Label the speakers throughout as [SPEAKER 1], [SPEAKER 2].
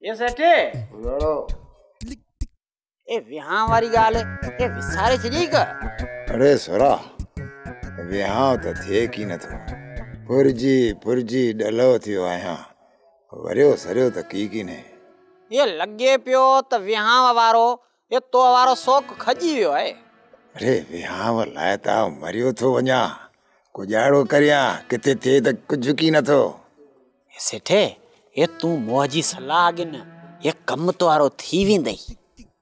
[SPEAKER 1] ये सेठे ए विहां वारी गाल ए विसारे छड़ी का।
[SPEAKER 2] अरे सोरा विहां तो थे की न थो पुरजी डलो थियो आया वरियो सरियो त की ने
[SPEAKER 1] ये लगे पियो त विहां वारो ये तो वारो शौक खजी वियो है।
[SPEAKER 2] अरे विहां लाए ता मरियो थो वञा गुजारो करिया किथे थे त कुछ की न थो।
[SPEAKER 1] सेठे ये तू मोजी सलाह गिन ये कम तो वारो थी विंदई।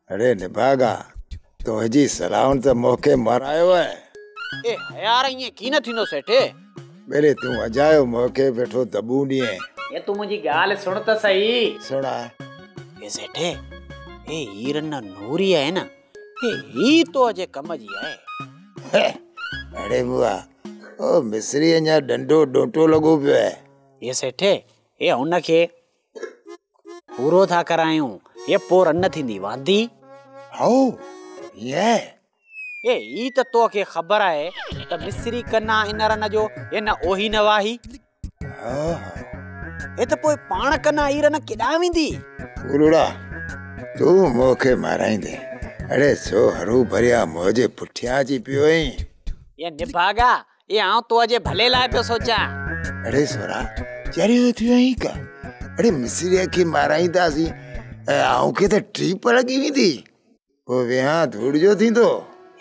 [SPEAKER 2] अरे निभागा तो जी सलाहन त मौके मारायो है।
[SPEAKER 1] ए यार ये की न थीनो सेठे
[SPEAKER 2] मेरे तू अजायो मौके बैठो दबू दिए।
[SPEAKER 1] ये तू मुजी गाल सुन त सही।
[SPEAKER 2] सुना
[SPEAKER 1] ये सेठे ए हीरन नूरी है ना ए ही तो अजे कम जी है।
[SPEAKER 2] अरे बुआ ओ मिस्री अञा डंडो डोटो लगो पियो है।
[SPEAKER 1] ये सेठे ए उन के पूरो था करायूं ये पोर अन्न थींदी वांदी।
[SPEAKER 2] हाउ ये
[SPEAKER 1] ए ई त तो के खबर है त मिस्री कन्ना इनरन जो ये न ओही न वाही ए त पोइ पाण कन्ना हीरन केडा विंदी।
[SPEAKER 2] उलुड़ा तू मोखे माराई दे। अरे सो हरू भरिया मोजे पुठिया जी पियो है।
[SPEAKER 1] ये निभागा ये आऊं तो अजे भले लाए पे सोचा।
[SPEAKER 2] अरे सोरा चरियो थियो ही का। अरे मिस्री के माराई दासी आऊं के त ट्रिप लगी विंदी ओ विहां धूड़ जो थींदो।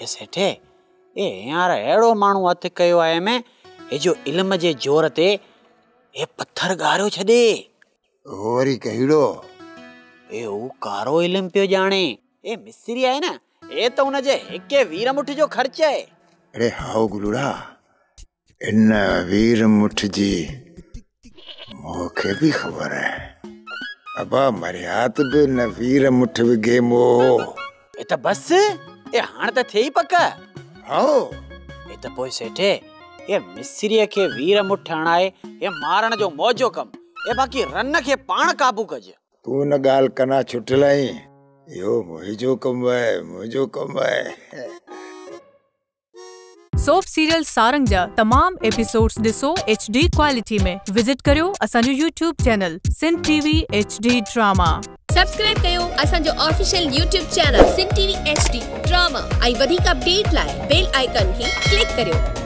[SPEAKER 1] ये सेठे ए यार एड़ो मानू हथ कयो आहे में ए जो इल्म जे जोर ते ए पत्थर गारो छदे
[SPEAKER 2] ओरी कहिड़ो
[SPEAKER 1] ए ऊ कारो इल्म पियो जाने ए मिस्री आहे ना ए तो उन जे हिके वीर मुठ जो खर्च है।
[SPEAKER 2] अरे हाउ गुलुड़ा इन वीर मुठ जी मोखे भी खबर है। अबा मरियात भी न वीर मुठ विगे मोह
[SPEAKER 1] ए त बस ए हाण त थे ही पक्का।
[SPEAKER 2] हाउ
[SPEAKER 1] ए त पोइ सेठे ए मिस्री के वीर मुठ हणाए ए मारण जो मौजो कम ए बाकी रन के पाण काबू कज।
[SPEAKER 2] तू न गाल कना छुटलाई यो मुझो कम है।
[SPEAKER 3] सोप सीरियल सारंग जा तमाम एपिसोड्स ॾिसो HD क्वालिटी में। विजिट करियो असांजो YouTube channel Sindh TV HD drama.
[SPEAKER 4] Subscribe कयो असांजो official YouTube channel Sindh TV HD drama ऐं वधीक अपडेट लाइ बेल आइकन खे क्लिक करियो।